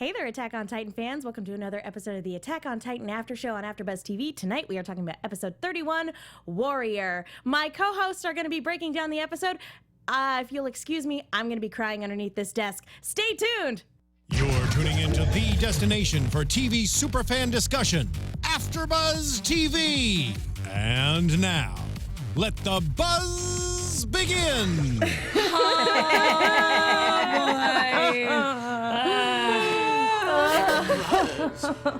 Hey there, Attack on Titan fans. Welcome to another episode of the Attack on Titan After Show on AFTERBUZZ TV. Tonight we are talking about episode 31, Warrior. My co-hosts are going to be breaking down the episode. If you'll excuse me, I'm going to be crying underneath this desk. Stay tuned! You're tuning into the destination for TV superfan discussion, AFTERBUZZ TV. And now, let the buzz begin!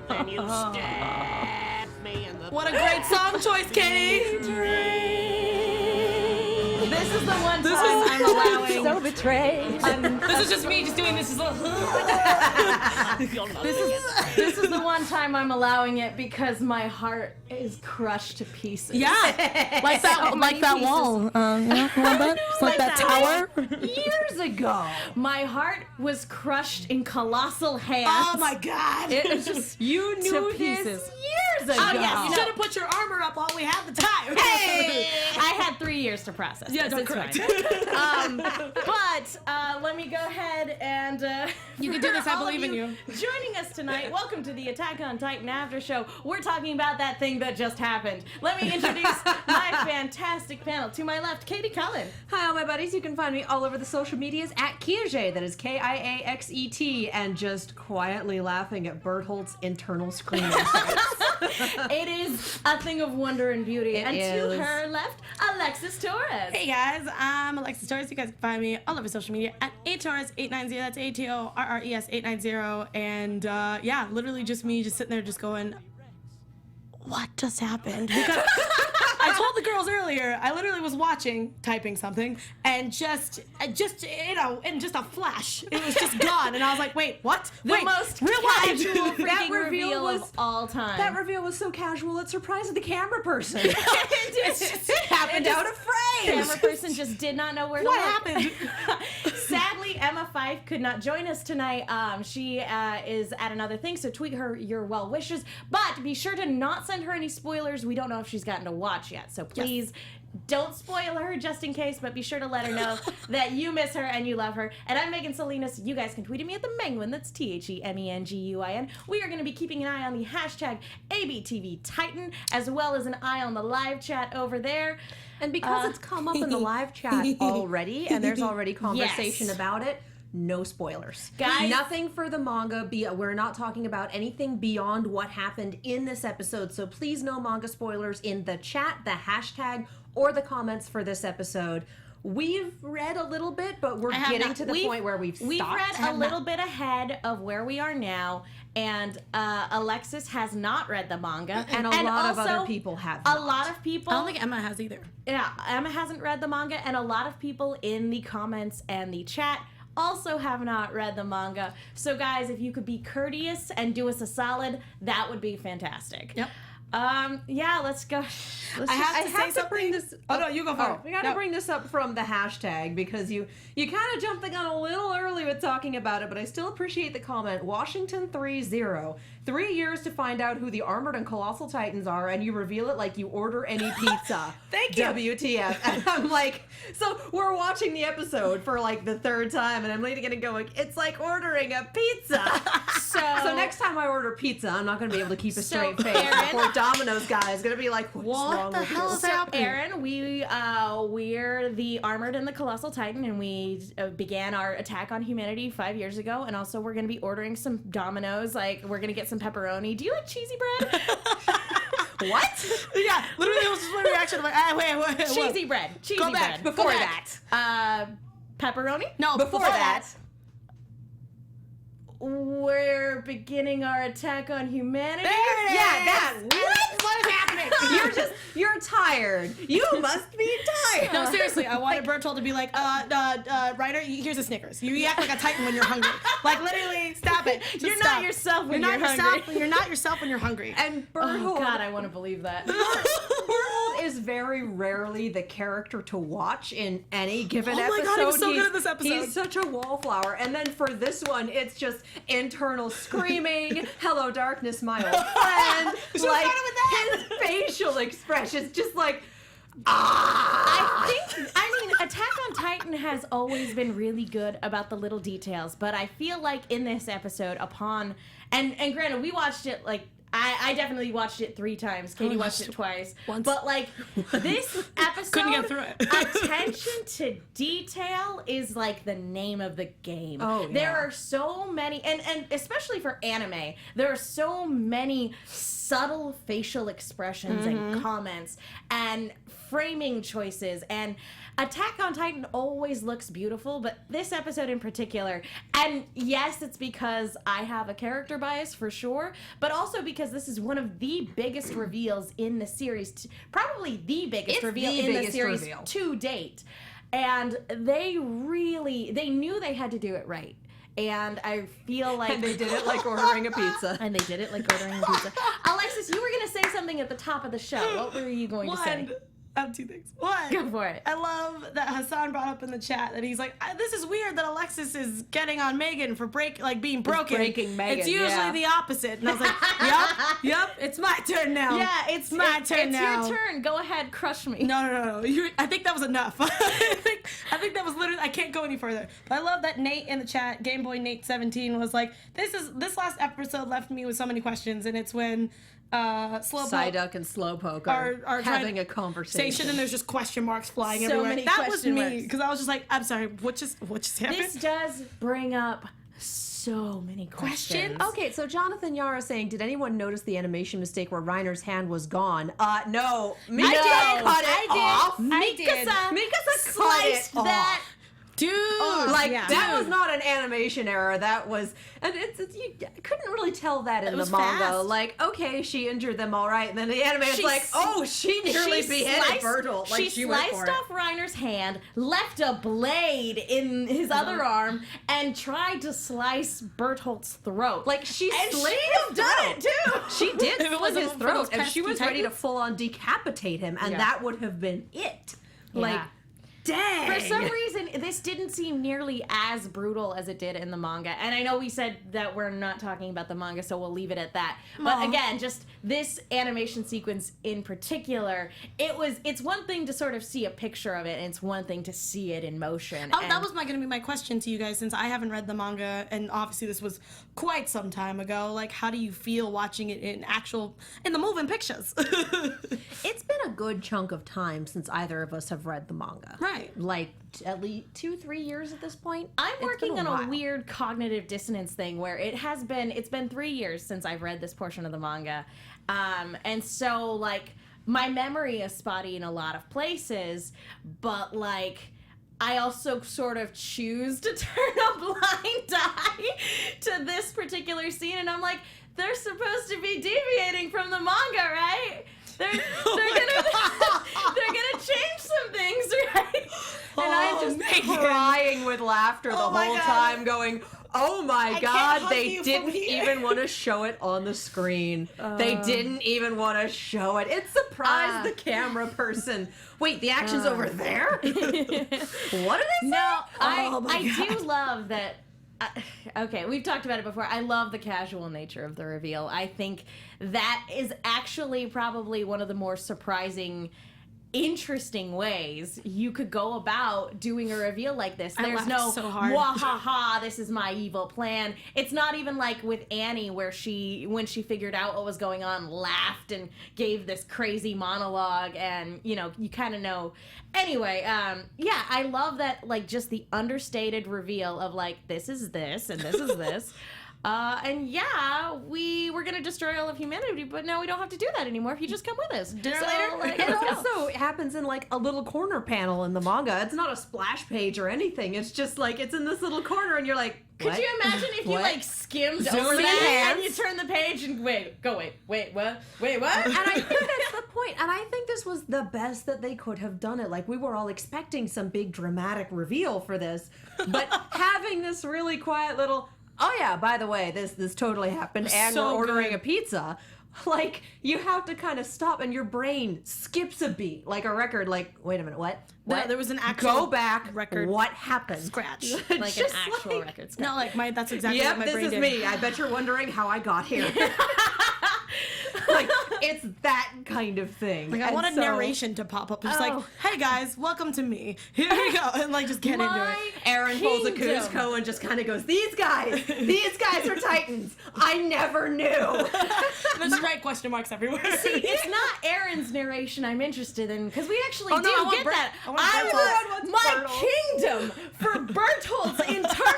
And you stab me in the What a great song choice, Katie! This is the one time I'm allowing... So betrayed. This is just me just doing this. This is the one time I'm allowing it because my heart is crushed to pieces. Yeah, like that wall. Like that tower. Years ago, my heart was crushed in colossal hands. Oh my God! It was just You knew to pieces this. years ago. Oh yeah, you should have put your armor up while we had the time. Hey, I had 3 years to process. Yeah, this. no, It's correct. fine. But let me go ahead and You can do this, I all of believe in you. Joining us tonight, welcome to the Attack on Titan After Show. We're talking about that thing that just happened. Let me introduce my fantastic panel. To my left, Katie Cullen. Hi, all my buddies. You can find me all over the social medias at Kiaxet. That is Kiaxet, and just quietly laughing at Bertholdt's internal screaming. It is a thing of wonder and beauty. It and is. to her left, Alexis Torres. Hey guys, I'm Alexis Torres. You guys can find me all over social media at atorres890. That's ATORRES 890. And yeah, literally just me just sitting there just going, what just happened? Because I told the girls earlier, I literally was watching, typing something, and just in just a flash, it was just gone. And I was like, wait, what? The most rewind. casual freaking That reveal reveal of was- all time. That reveal was so casual, it surprised the camera person. It just happened out of frame. Camera person just did not know where to What look. happened? Sadly, Emma Fife could not join us tonight. She is at another thing, so tweet her your well wishes. But be sure to not send her any spoilers. We don't know if she's gotten to watch yet, so please don't spoil her just in case, but be sure to let her know that you miss her and you love her. And I'm Megan Salinas. You guys can tweet at me at the Menguin. That's TheMenguin. We are going to be keeping an eye on the hashtag ABTVTitan, as well as an eye on the live chat over there. And because it's come up in the live chat already, and there's already conversation Yes. about it, no spoilers. Guys- Nothing for the manga. We're not talking about anything beyond what happened in this episode, so please no manga spoilers in the chat, the hashtag, or the comments for this episode. We've read a little bit, but we're getting to the point where we've stopped. We've read a little bit ahead of where we are now, and Alexis has not read the manga. And a lot of also, other people have A not. lot of people... I don't think Emma has either. Yeah, Emma hasn't read the manga, and a lot of people in the comments and the chat also have not read the manga. So guys, if you could be courteous and do us a solid, that would be fantastic. Yep. Yeah, let's go. I have to bring this. Oh, no, you go for it. We gotta bring this up from the hashtag because you kind of jumped the gun a little early with talking about it, but I still appreciate the comment. Washington 3-0. 3 years to find out who the armored and colossal titans are, and you reveal it like you order any pizza. Thank you. WTF. And I'm like, so we're watching the episode for like the third time, and I'm leaning in and going, it's like ordering a pizza. So next time I order pizza, I'm not going to be able to keep a straight face. Aaron- Poor Domino's guy is going to be like, what's wrong the with hell you? is So, happening? Aaron, we're the Armored and the Colossal Titan, and we began our attack on humanity 5 years ago, and also we're going to be ordering some Domino's. Like, we're going to get some pepperoni. Do you like cheesy bread? What? Yeah, literally it was just my reaction. I'm like, wait. Cheesy bread. Cheesy Go back. bread. Before Go that. Pepperoni? No, Before that. We're beginning our attack on humanity. There it is. Yeah, that. What is happening? You're tired. You must be tired. No, seriously, I wanted Bertold to be like, Reiner, here's a Snickers. You act like a Titan when you're hungry. Like, literally, stop it. Just You're stop. not yourself when You're you're not hungry. yourself. You're not yourself when you're hungry. And Oh, Berthold, God, I want to believe that. Berthold is very rarely the character to watch in any given Oh my episode. God, he was so good at this episode. He's such a wallflower. And then for this one, it's just internal screaming, hello darkness, my old friend. Should've Like, started with that. his facial expressions just like, I mean, Attack on Titan has always been really good about the little details, but I feel like in this episode, and granted, we watched it like. I definitely watched it 3 times. Katie watched it twice. Once. But, like, this episode, Couldn't get through it. attention to detail is, like, the name of the game. Oh, yeah. There are so many, and especially for anime, there are so many subtle facial expressions and comments and framing choices, and Attack on Titan always looks beautiful, but this episode in particular, and yes, it's because I have a character bias for sure, but also because this is one of the biggest reveals in the series, probably the biggest reveal in the series to date. And they knew they had to do it right. And I feel like... And they did it like ordering a pizza. And they did it like ordering a pizza. Alexis, you were going to say something at the top of the show. What were you going to say? I have 2 things. One, Go for it. I love that Hassan brought up in the chat that he's like, this is weird that Alexis is getting on Megan for being broken. breaking Megan, It's usually the opposite. And I was like, yep, it's my turn now. Yeah, it's my turn now. It's your turn. Go ahead, crush me. No. I think that was enough. I think that was literally, I can't go any further. But I love that Nate in the chat, Game Boy Nate 17, was like, this last episode left me with so many questions, and it's when Slowpoke Psyduck and Slowpoke are having a conversation, and there's just question marks flying So everywhere. many That was question me, marks. because I was just like, I'm sorry, what just happened? This does bring up so many questions. Okay, so Jonathan Yara saying, did anyone notice the animation mistake where Reiner's hand was gone? No. Mika cut it off. Mikasa sliced that. Dude, that was not an animation error. That was, and it's you couldn't really tell that in the was manga. fast. Like, okay, she injured them all right, and then the anime is She like, s- oh, she nearly beheaded Bertolt. Like, she went for sliced off Reiner's hand, left a blade in his other arm, and tried to slice Bertolt's throat. Like, she and slit she'd have done it too. She did If it slit wasn't his for throat, those and she was pesky ready to titans. full on decapitate him, and Yeah. that would have been it. Like, Yeah. dang. For some reason, this didn't seem nearly as brutal as it did in the manga. And I know we said that we're not talking about the manga, so we'll leave it at that. But Aw. again, just this animation sequence in particular, it's one thing to sort of see a picture of it, and it's one thing to see it in motion. Oh, And that was going to be my question to you guys, since I haven't read the manga, and obviously this was quite some time ago. Like, how do you feel watching it in the moving pictures? It's been a good chunk of time since either of us have read the manga. Right. Like, at least 2-3 years at this point. I'm It's working been on while. a weird cognitive dissonance thing where it's been 3 years since I've read this portion of the manga. And so, like, my memory is spotty in a lot of places, but, like, I also sort of choose to turn a blind eye to this particular scene, and I'm like, they're supposed to be deviating from the manga, right? They're gonna change some things, right? And I'm just crying with laughter the my whole God. time, going, oh my can't God, hug they you from didn't here." even want to show it on the screen. They didn't even want to show it. It surprised the camera person. Wait, the action's over there? What did they say? No, Oh my I do God. love that. Okay, we've talked about it before. I love the casual nature of the reveal. I think that is actually probably one of the more surprising, interesting ways you could go about doing a reveal like this. I There's laughed no so hard. "Wahaha, this is my evil plan." It's not even like with Annie, where when she figured out what was going on, laughed and gave this crazy monologue, and you kind of know. Anyway, yeah, I love that, like, just the understated reveal of, like, this is this and this is this. And yeah, we were gonna destroy all of humanity, but now we don't have to do that anymore if you just come with us. Dinner So, later? like, It let's go. also happens in like a little corner panel in the manga. It's not a splash page or anything. It's just like it's in this little corner, and you're like, Could you imagine if you, What? like, skimmed Zoom over in that and hands. you turn the page and wait, what? And I think that's the point. And I think this was the best that they could have done it. Like, we were all expecting some big dramatic reveal for this, but having this really quiet little, oh yeah, by the way, this totally happened, and So we're ordering good. a pizza. Like, you have to kind of stop, and your brain skips a beat, like a record. Like, wait a minute, what? No, there was an actual Go back. record What happened? scratch. like an Just actual like- record scratch. No, like that's exactly Yep, what my this brain is did. me. I bet you're wondering how I got here. Like, it's that kind of thing. Like, I want a narration to pop up. Just like, hey guys, welcome to me. Here we go. And like, just get into it. Aaron pulls a Kuzco and just kind of goes, these guys are Titans. I never knew. There's right question marks everywhere. See, it's not Aaron's narration I'm interested in, because we actually Oh, no, I want get Bert- that. I want I Bertolt. want my kingdom for Bertolt's internal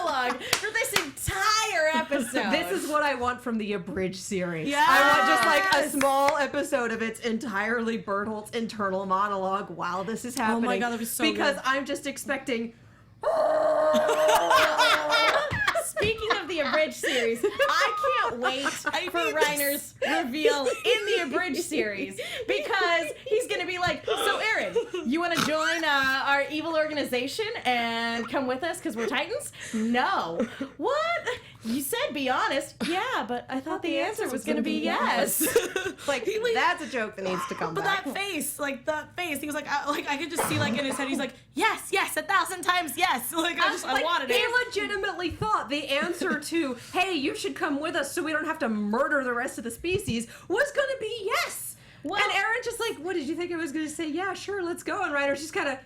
monologue for this entire episode. This is what I want from the abridged series. Yes. I want just like a small episode of it's entirely Bertolt's internal monologue while this is happening. Oh my God, that'd be so because good. I'm just expecting. Speaking of the abridged series, I can't wait for Reiner's reveal in the abridged series, because he's gonna be like, so Aaron, you want to join our evil organization and come with us because we're Titans? No. What? You said be honest. Yeah, but I thought the answer was gonna be yes. Like, that's a joke that needs to come But back. that face, he was like I could just see like in his head, he's like, yes, 1,000 times yes. Like I wanted he it. legitimately thought the answer to, hey, you should come with us so we don't have to murder the rest of the species, was going to be yes. Well- and Aaron just like, what did you think I was going to say? Yeah, sure, let's go. And Reiner's just kind of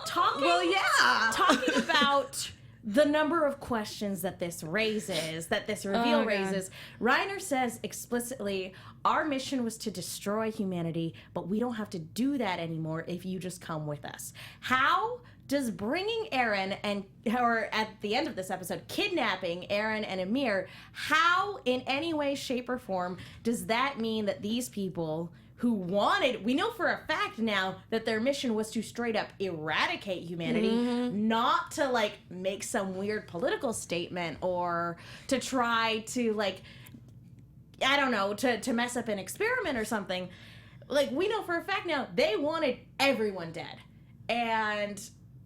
Talking, well, yeah. talking about the number of questions that this raises, that this reveal God. raises. Reiner says explicitly, our mission was to destroy humanity, but we don't have to do that anymore if you just come with us. How does bringing Aaron or at the end of this episode, kidnapping Aaron and Amir, how in any way, shape, or form does that mean that these people who wanted, we know for a fact now that their mission was to straight up eradicate humanity, not to like make some weird political statement or to try to like, I don't know, to mess up an experiment or something. Like, we know for a fact now they wanted everyone dead. And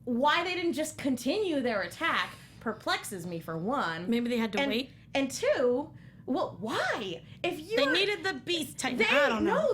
why they didn't just continue their attack perplexes me, for one. Maybe they had to and, wait. And two, well, why? If you They needed the beast type. they I don't know.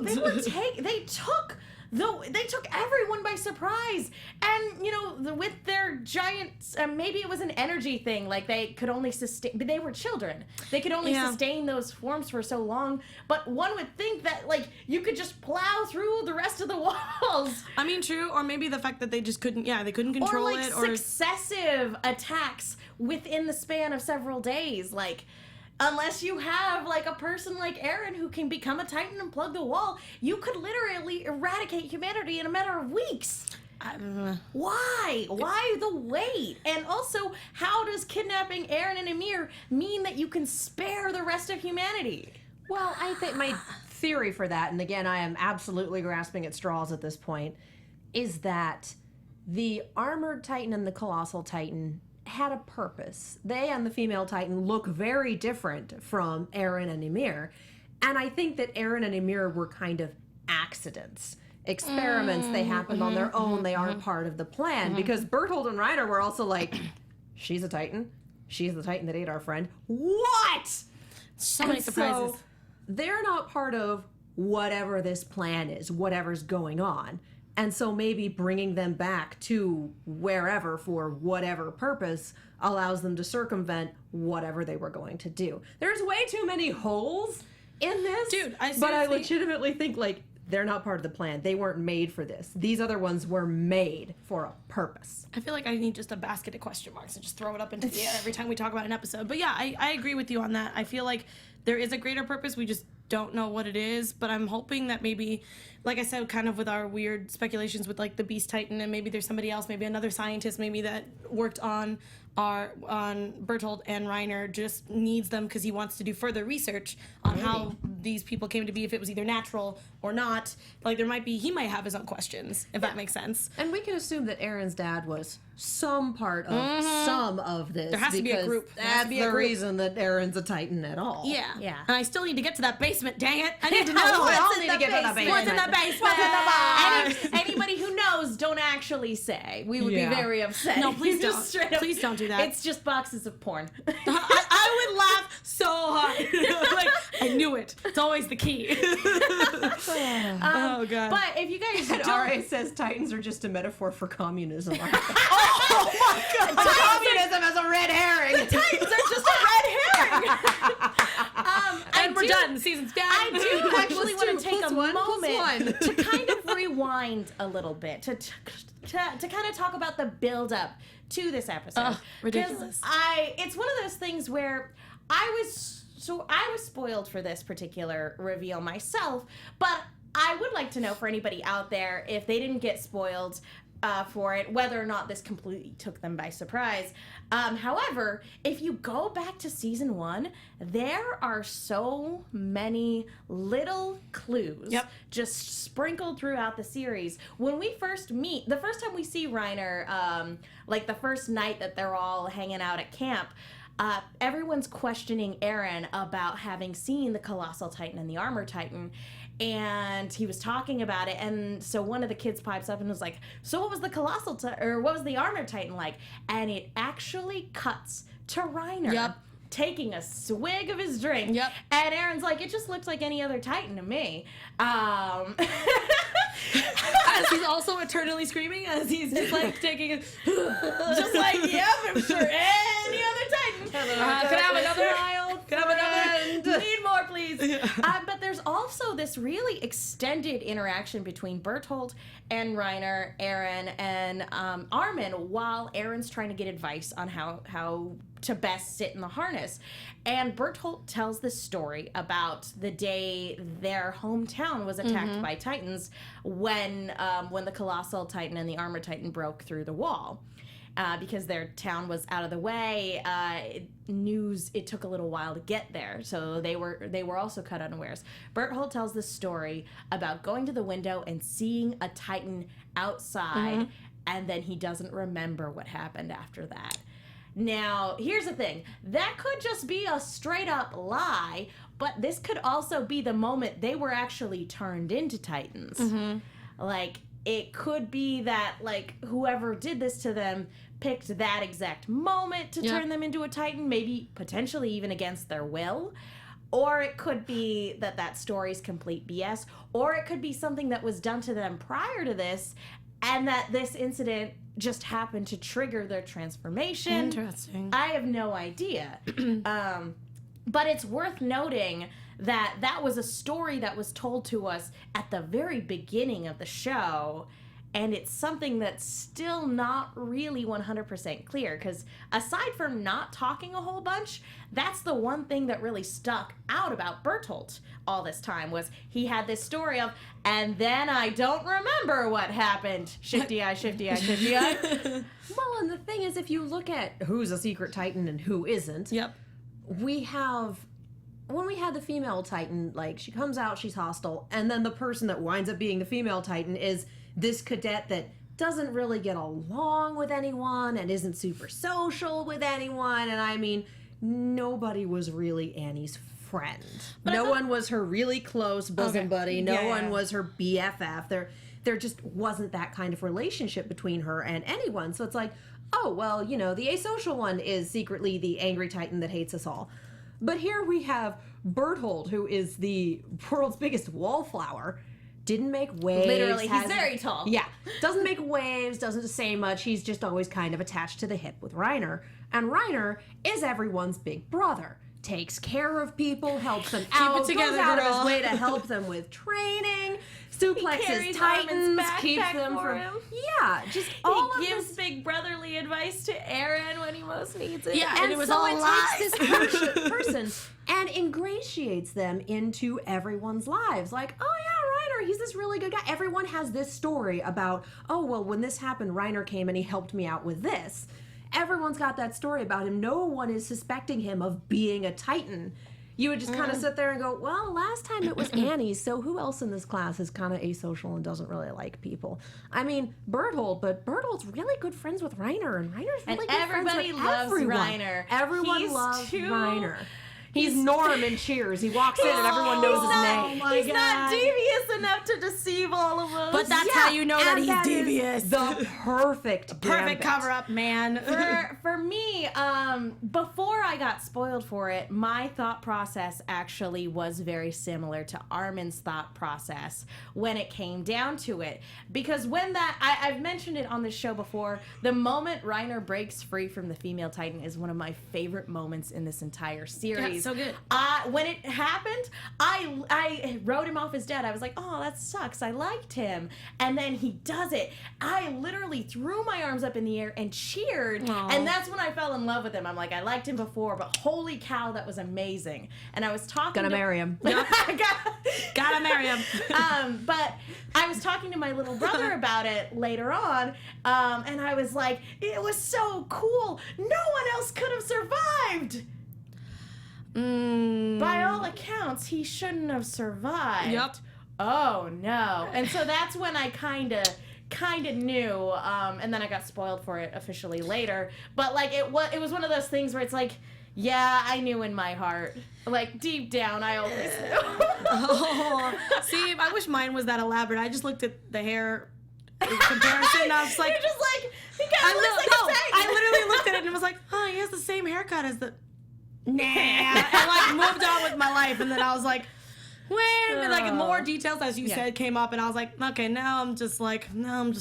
no, they took everyone by surprise, and you know, with their giant, maybe it was an energy thing, like they could only sustain. But they were children; they could only sustain those forms for so long. But one would think that like you could just plow through the rest of the walls. I mean, true, or maybe the fact that they just couldn't. Yeah, they couldn't control Or like it, or successive attacks within the span of several days, like. Unless you have like a person like Aaron who can become a Titan and plug the wall, you could literally eradicate humanity in a matter of weeks. Why? Why the wait? And also, how does kidnapping Aaron and Amir mean that you can spare the rest of humanity? Well, I think my theory for that, and again, I am absolutely grasping at straws at this point, is that the armored Titan and the colossal Titan had a purpose. They and the female Titan look very different from Aaron and Amir. And I think that Aaron and Amir were kind of accidents. Experiments, they happened on their own. They aren't part of the plan. Because Bertolt and Reiner were also like, she's a Titan. She's the Titan that ate our friend. What? so many surprises. So they're not part of whatever this plan is, whatever's going on. And so maybe bringing them back to wherever for whatever purpose allows them to circumvent whatever they were going to do. There's way too many holes in this. Dude, I but I seriously- legitimately think like they're not part of the plan. They weren't made for this. These other ones were made for a purpose. I feel like I need just a basket of question marks and just throw it up into the air every time we talk about an episode. But yeah, I agree with you on that. I feel like there is a greater purpose. We just don't know what it is. But I'm hoping that maybe, like I said, kind of with our weird speculations with like the Beast Titan, and maybe there's somebody else, maybe another scientist, maybe that worked on Bertolt and Reiner, just needs them because he wants to do further research on how these people came to be, if it was either natural or not. Like he might have his own questions, if that makes sense. And we can assume that Aaron's dad was some part of some of this. There has to be a because group. There has That's to be a the group. reason that Aaron's a Titan at all. Yeah. Yeah. And I still need to get to that basement, dang it. I need to know We all what's need in to the get to the basement. What's in the basement? What's in the box? Anybody who knows, don't actually say. We would Yeah. be very upset. No, please Just don't. straight up- Please don't do that. It's just boxes of porn. I would laugh so hard. Like, I knew it. It's always the key. Oh, God. But if you guys And don't... RA says Titans are just a metaphor for communism. Oh, my God. Communism is a red herring. Titans are just a red herring. And we're done. The season's done. I do actually Plus want two, to take plus a one, plus moment one. to kind of rewind a little bit to kind of talk about the build up to this episode. Ugh, ridiculous. It's one of those things where I was spoiled for this particular reveal myself, but I would like to know for anybody out there if they didn't get spoiled for it, whether or not this completely took them by surprise. However, if you go back to season 1, there are so many little clues just sprinkled throughout the series. When we first meet, the first time we see Reiner, like the first night that they're all hanging out at camp, everyone's questioning Eren about having seen the Colossal Titan and the Armor Titan. And he was talking about it, and so one of the kids pipes up and was like, so what was the what was the Armor Titan like? And it actually cuts to Reiner taking a swig of his drink. And Eren's like, it just looks like any other Titan to me. As he's also eternally screaming as he's just like taking a... just like, yep, I'm sure any other Titan. Could I have another? Could I have another? Need more, please. But there's also this really extended interaction between Bertolt and Reiner, Eren, and Armin while Eren's trying to get advice on how to best sit in the harness. And Bertolt tells this story about the day their hometown was attacked by Titans when the Colossal Titan and the Armor Titan broke through the wall. Because their town was out of the way, it took a little while to get there, so they were also caught unawares. Berthold tells this story about going to the window and seeing a Titan outside, and then he doesn't remember what happened after that. Now, here's the thing. That could just be a straight-up lie, but this could also be the moment they were actually turned into Titans. Like, it could be that, like, whoever did this to them picked that exact moment to turn them into a Titan, maybe potentially even against their will. Or it could be that story's complete BS. Or it could be something that was done to them prior to this, and that this incident just happened to trigger their transformation. Interesting. I have no idea. But it's worth noting that was a story that was told to us at the very beginning of the show, and it's something that's still not really 100% clear, because aside from not talking a whole bunch, that's the one thing that really stuck out about Bertolt all this time, was he had this story of, and then I don't remember what happened. Shifty eye, shifty eye, shifty eye. Well, and the thing is, if you look at who's a secret Titan and who isn't, when we had the female Titan, like, she comes out, she's hostile, and then the person that winds up being the female Titan is this cadet that doesn't really get along with anyone and isn't super social with anyone, and I mean, nobody was really Annie's friend. No one was her really close bosom buddy. No one was her BFF. There just wasn't that kind of relationship between her and anyone, so it's like, oh, well, you know, the asocial one is secretly the angry Titan that hates us all. But here we have Berthold, who is the world's biggest wallflower, didn't make waves. Literally, he's very tall. Yeah, doesn't make waves, doesn't say much. He's just always kind of attached to the hip with Reiner. And Reiner is everyone's big brother. Takes care of people, helps them out, together, goes out of girl. his way to help them with training, suplexes Titans, keeps them from... Yeah, just all of He gives this... big brotherly advice to Eren when he most needs it. Yeah, And it was so all it lies. takes this person and ingratiates them into everyone's lives. Like, oh yeah, Reiner, he's this really good guy. Everyone has this story about, oh, well, when this happened, Reiner came and he helped me out with this. Everyone's got that story about him. No one is suspecting him of being a Titan. You would just kind of sit there and go, well, last time it was Annie, so who else in this class is kind of asocial and doesn't really like people? I mean, Berthold, but Berthold's really good friends with Reiner, and Reiner's really good friends with everybody loves everyone. Reiner. Everyone He's loves too- Reiner. He's Norm in Cheers. He walks in and everyone knows his name. my He's God. not devious enough to deceive all of us. But that's how you know that and he's that is devious. The perfect Perfect gambit. cover-up, man. for me, before I got spoiled for it, my thought process actually was very similar to Armin's thought process when it came down to it. Because when I've mentioned it on the show before, the moment Reiner breaks free from the female Titan is one of my favorite moments in this entire series. Yeah, so good. When it happened, I wrote him off as dead. I was like, oh, that sucks. I liked him. And then he does it. I literally threw my arms up in the air and cheered. Aw. And that's when I fell in love with him. I'm like, I liked him before, but holy cow, that was amazing. And I was talking Gonna marry him. Gotta marry him. But I was talking to my little brother about it later on, and I was like, it was so cool. No one else could have survived. By all accounts, he shouldn't have survived. Yep. Oh no. And so that's when I kind of knew, and then I got spoiled for it officially later. But like it was one of those things where it's like, yeah, I knew in my heart, like deep down, I always knew. Oh, see, I wish mine was that elaborate. I just looked at the hair comparison and I was like, You're just like, he kind of looks like a Titan. I literally looked at it and was like, oh, he has the same haircut as the. Nah. And like moved on with my life, and then I was like, wait a minute, like more details, as you said, came up, and I was like, okay, now I'm just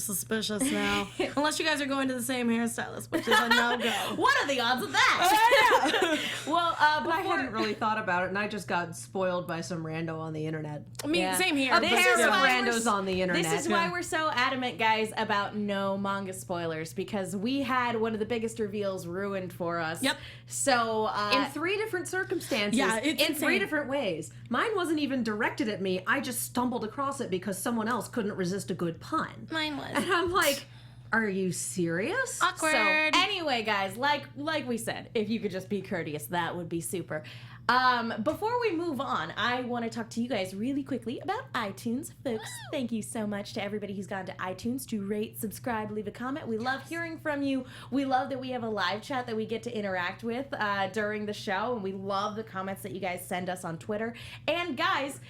suspicious now. Unless you guys are going to the same hairstylist, which is a no-go. What are the odds of that? Yeah. Well, But I hadn't really thought about it, and I just got spoiled by some rando on the internet. I mean, same here. A This pair is of why we're randos on the internet. This is why we're so adamant, guys, about no manga spoilers, because we had one of the biggest reveals ruined for us. Yep. So, in 3 different circumstances, Yeah, it's in 3 insane. different ways. Mine wasn't even directed at me. I just stumbled across it because someone else couldn't resist a good pun. Mine was. And I'm like, are you serious? Awkward. So anyway, guys, like we said, if you could just be courteous, that would be super. Before we move on, I want to talk to you guys really quickly about iTunes, folks. Thank you so much to everybody who's gone to iTunes to rate, subscribe, leave a comment. We love hearing from you. We love that we have a live chat that we get to interact with during the show, and we love the comments that you guys send us on Twitter. And guys,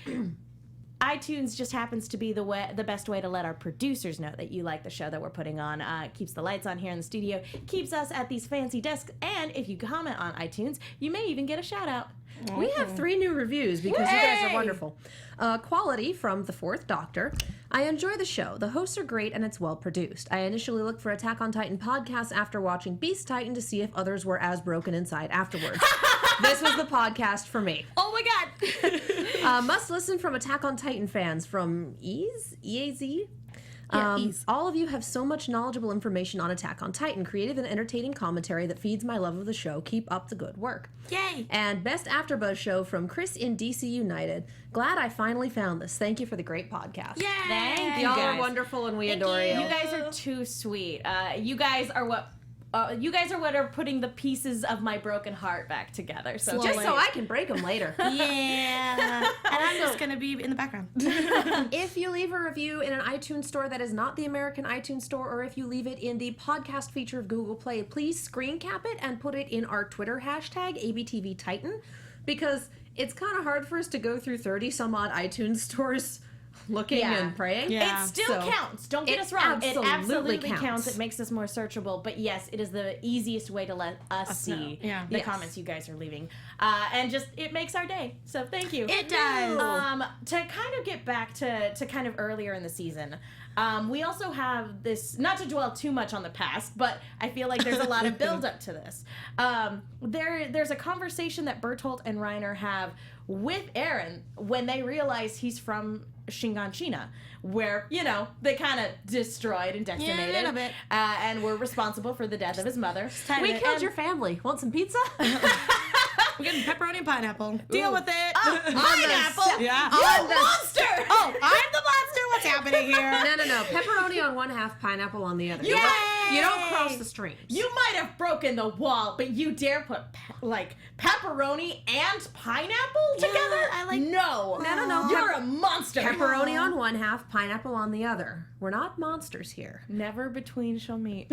iTunes just happens to be the best way to let our producers know that you like the show that we're putting on. Keeps the lights on here in the studio, keeps us at these fancy desks, and if you comment on iTunes, you may even get a shout out. We have 3 new reviews because you guys are Yay! wonderful. Quality from The Fourth Doctor. I enjoy the show. The hosts are great and it's well produced. I initially looked for Attack on Titan podcasts after watching Beast Titan to see if others were as broken inside afterwards. This was the podcast for me. Oh my god. Must listen from Attack on Titan fans from EAZ. Ease. All of you have so much knowledgeable information on Attack on Titan, creative and entertaining commentary that feeds my love of the show. Keep up the good work. Yay. And best AfterBuzz show from Chris in DC United. Glad I finally found this. Thank you for the great podcast. Yay. Thank you, Y'all guys. are wonderful and we adore you. You guys are too sweet. You guys are what are putting the pieces of my broken heart back together. So Just so I can break them later. Yeah. And I'm just gonna be in the background. If you leave a review in an iTunes store that is not the American iTunes store, or if you leave it in the podcast feature of Google Play, please screen cap it and put it in our Twitter hashtag ABTVTitan, because it's kind of hard for us to go through 30 some odd iTunes stores looking Yeah. and praying. Yeah. It still So, counts. Don't get it us wrong. It absolutely absolutely counts. counts. It makes us more searchable. But yes, it is the easiest way to let us see know. Yeah. the Yes. comments you guys are leaving. And just, it makes our day. So thank you. It does. To kind of get back to kind of earlier in the season, we also have this, not to dwell too much on the past, but I feel like there's a lot of build up to this. There's a conversation that Bertolt and Reiner have with Eren when they realize he's from Shinganshina, where, you know, they kind of destroyed and decimated. a little bit. And were responsible for the death of his mother. We killed your family. Want some pizza? We're getting pepperoni and pineapple. Deal with it. Pineapple! Yeah. You monster! Oh, I'm the monster. What's happening here? No. Pepperoni on one half, pineapple on the other. Yay! You don't cross the streams. You might have broken the wall, but you dare put pepperoni and pineapple together? I like. No. No. You're a monster. Pepperoni on one half, pineapple on the other. We're not monsters here. Never between shall meet.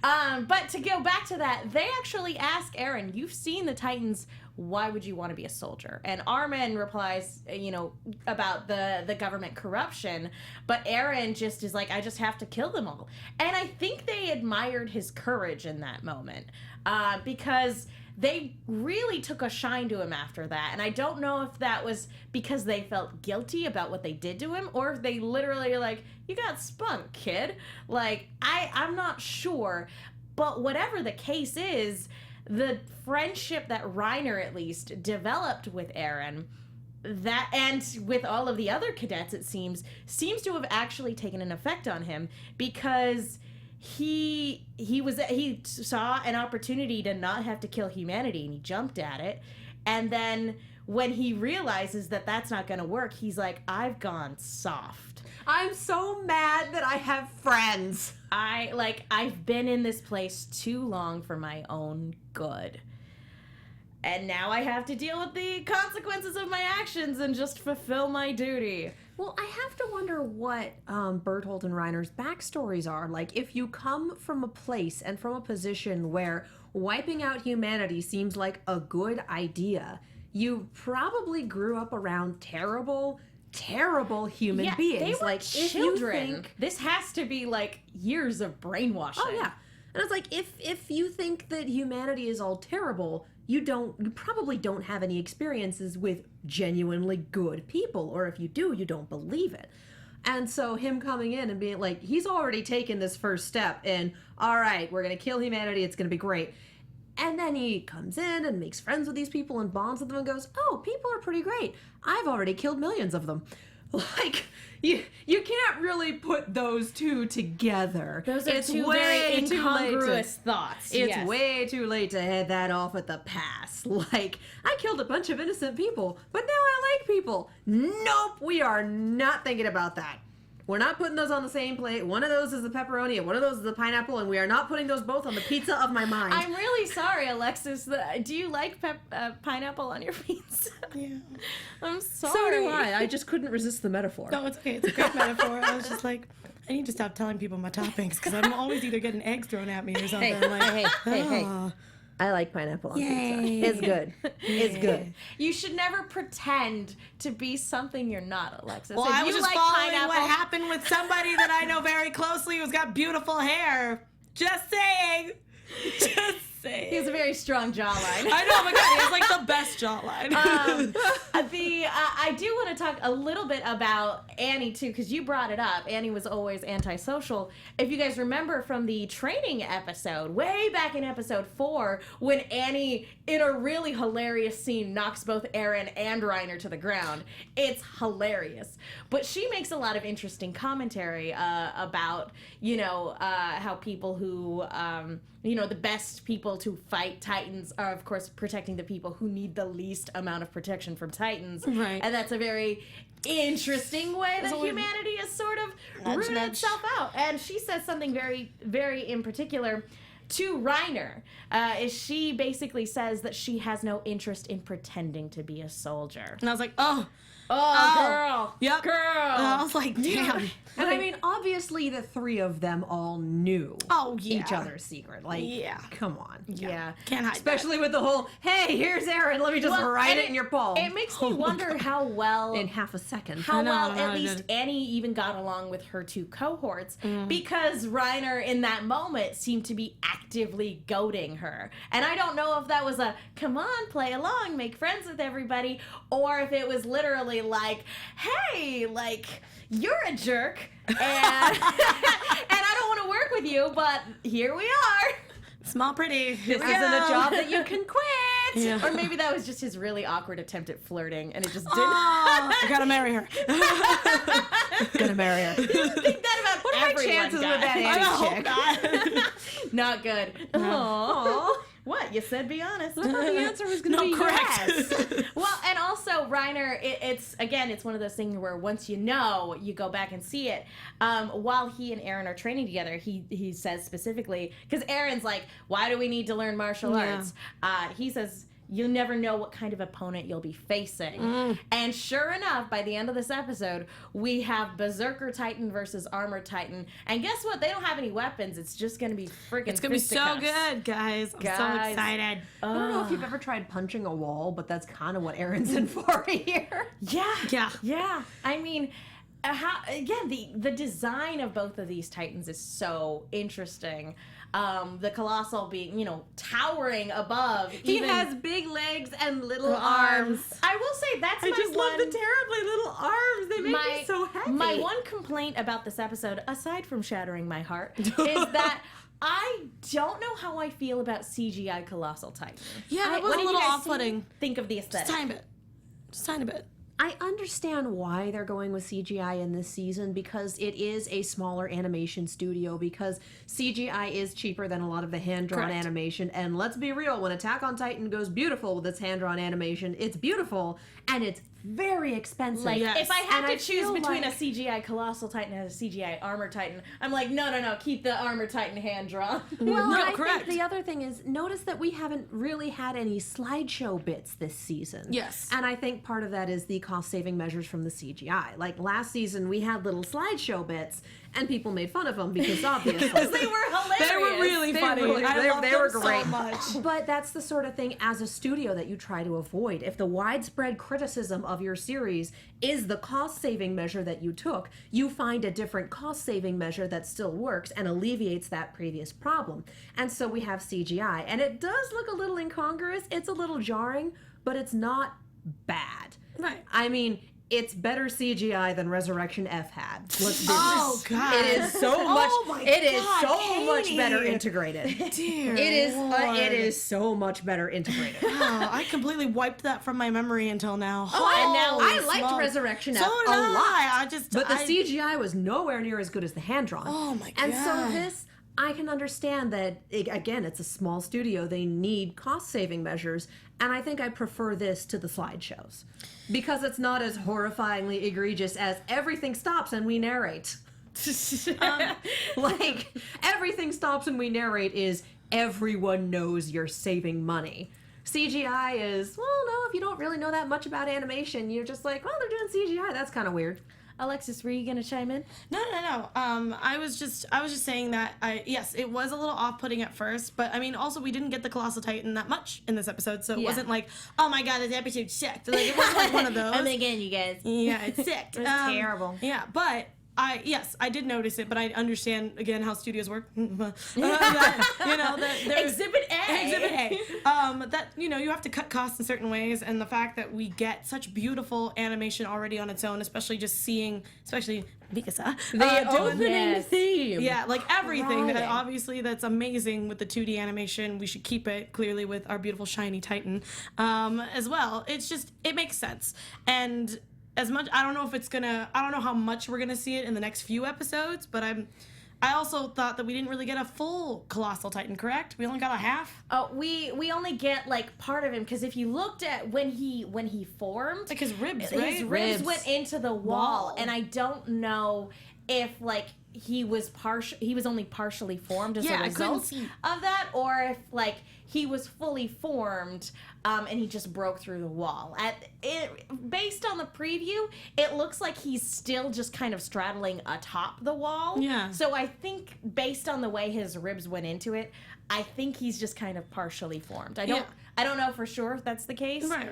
But to go back to that, they actually ask Eren, you've seen the Titans, why would you want to be a soldier? And Armin replies, about the government corruption, but Eren just is like, I just have to kill them all. And I think they admired his courage in that moment, because they really took a shine to him after that. And I don't know if that was because they felt guilty about what they did to him, or if they literally are like, you got spunk, kid. Like, I'm not sure. But whatever the case is, the friendship that Reiner at least developed with Eren, that and with all of the other cadets, it seems to have actually taken an effect on him, because he saw an opportunity to not have to kill humanity and he jumped at it. And then when he realizes that that's not going to work, he's like, I've gone soft. I'm so mad that I have friends. I've been in this place too long for my own good. And now I have to deal with the consequences of my actions and just fulfill my duty. Well, I have to wonder what Bertolt and Reiner's backstories are. Like, if you come from a place and from a position where wiping out humanity seems like a good idea, you probably grew up around terrible human beings. They were like children. This has to be like years of brainwashing. Oh yeah. And it's like, if you think that humanity is all terrible, you probably don't have any experiences with genuinely good people, or if you do, you don't believe it. And so him coming in and being like, he's already taken this first step in, all right, we're gonna kill humanity, it's gonna be great. And then he comes in and makes friends with these people and bonds with them and goes, oh, people are pretty great. I've already killed millions of them. Like, you can't really put those two together. Those are two very incongruous thoughts. It's Yes. way too late to head that off at the pass. Like, I killed a bunch of innocent people, but now I like people. Nope, we are not thinking about that. We're not putting those on the same plate. One of those is the pepperoni and one of those is the pineapple, and we are not putting those both on the pizza of my mind. I'm really sorry, Alexis. Do you like pineapple on your pizza? Yeah. I'm sorry. So do I. I just couldn't resist the metaphor. No, it's okay. It's a great metaphor. I was just like, I need to stop telling people my toppings because I'm always either getting eggs thrown at me or something. Hey. I like pineapple on pizza. It's good. It's good. You should never pretend to be something you're not, Alexis. Well, If I was you just like following pineapple, what happened with somebody that I know very closely who's got beautiful hair. Just saying. Just saying. he has a very strong jawline. I know, oh my God, he has like the best jawline. I do want to talk a little bit about Annie too, because you brought it up. Annie was always antisocial. If you guys remember from the training episode, way back in episode 4, when Annie, in a really hilarious scene, knocks both Eren and Reiner to the ground. It's hilarious. But she makes a lot of interesting commentary about, how people who, the best people to fight Titans are, of course, protecting the people who need the least amount of protection from Titans. Right. And that's a very interesting way that always humanity is sort of nudge, rooted nudge. itself out. And she says something very, very in particular to Reiner. Is she basically says that she has no interest in pretending to be a soldier. And I was like, oh, Girl. yep. Girl. And I was like, damn. And I mean, obviously the three of them all knew each yeah. other's secret. Like, Yeah. come on. Yeah. Can't hide Especially with the whole, hey, here's Eren, let me just write and it in your palm. It makes me wonder how well in half a second. how well I at did. least Annie even got along with her two cohorts, Mm. because Reiner in that moment seemed to be actively goading her. And I don't know if that was a come on, play along, make friends with everybody, or if it was literally like, hey, like, you're a jerk and and I don't want to work with you, but here we are. Small pretty. This isn't a job that you can quit. Yeah. Or maybe that was just his really awkward attempt at flirting and it just didn't. Oh, I gotta marry her. Gonna marry her. Think that about What are my everyone, chances with guys. that Annie chick? Not good. Aww. What? You said be honest. I thought the answer was going to be correct. yes. Well, and also Reiner, it's one of those things where once you know, you go back and see it. While he and Aaron are training together, he says specifically, because Aaron's like, why do we need to learn martial arts? He says, you'll never know what kind of opponent you'll be facing. And sure enough, by the end of this episode, we have Berserker Titan versus Armor Titan. And guess what? They don't have any weapons. It's just going to be freaking It's going to be so good, guys. I'm so excited. I don't know if you've ever tried punching a wall, but that's kind of what Aaron's in for here. Yeah. I mean, the design of both of these Titans is so interesting. The Colossal being, towering above. He has big legs and little arms. I will say that's I just love the terribly little arms. They make me so happy. My one complaint about this episode, aside from shattering my heart, is that I don't know how I feel about CGI Colossal Titan. Yeah, it was what a did you little guys off-putting. think of the aesthetic? Just tiny bit. I understand why they're going with CGI in this season, because it is a smaller animation studio, because CGI is cheaper than a lot of the hand-drawn animation. And let's be real, when Attack on Titan goes beautiful with its hand-drawn animation, it's beautiful and it's very expensive. Like, Yes. if I had And to choose between like- a CGI Colossal Titan and a CGI Armor Titan, I'm like, no, keep the Armor Titan hand drawn. Well, No, I correct. think the other thing is, notice that we haven't really had any slideshow bits this season. Yes. And I think part of that is the cost-saving measures from the CGI. Like, last season, we had little slideshow bits, and people made fun of them because obviously... They were hilarious. They were really funny. I love they were them great. so much. But that's the sort of thing as a studio that you try to avoid. If the widespread criticism of your series is the cost-saving measure that you took, you find a different cost-saving measure that still works and alleviates that previous problem. And so we have CGI. And it does look a little incongruous. It's a little jarring, but it's not bad. Right. I mean, it's better CGI than Resurrection F had. Let's be Oh, God. It is so much. my It is God, so much Katie. better integrated. Dear It Lord. is so much better integrated. Oh, I completely wiped that from my memory until now. and now Holy I liked smokes. Resurrection So F did a lot. I But the CGI was nowhere near as good as the hand drawn. Oh my And so God. this, I can understand that, again, it's a small studio. They need cost-saving measures. And I think I prefer this to the slideshows. Because it's not as horrifyingly egregious as everything stops and we narrate. Like, everything stops and we narrate is everyone knows you're saving money. CGI is, well, no, if you don't really know that much about animation, you're just like, well, they're doing CGI. That's kind of weird. Alexis, were you gonna chime in? No. I was just saying that yes, it was a little off-putting at first, but I mean, also we didn't get the Colossal Titan that much in this episode, so it wasn't like, oh my God, this episode sucked. Like, it wasn't like one of those. And again, you guys. Yeah, it sucked. It was terrible. Yeah, but I did notice it, but I understand again how studios work. That there's Exhibit A. Exhibit A. That you have to cut costs in certain ways, and the fact that we get such beautiful animation already on its own, especially Mikasa, The doing- opening theme. yeah, like everything. Right. Obviously, that's amazing with the 2D animation. We should keep it clearly with our beautiful shiny Titan as well. It makes sense. And as much, I don't know how much we're gonna see it in the next few episodes, but I also thought that we didn't really get a full Colossal Titan, correct? We only got a half? Oh, we only get like part of him, because if you looked at when he formed, Like his ribs, right? his ribs Ribs. went into the wall, and I don't know if like he was only partially formed as Yeah, a I couldn't result see. of that, or if like he was fully formed and he just broke through the wall. Based on the preview, it looks like he's still just kind of straddling atop the wall. Yeah. So I think based on the way his ribs went into it, I think he's just kind of partially formed. I don't know for sure if that's the case. Right.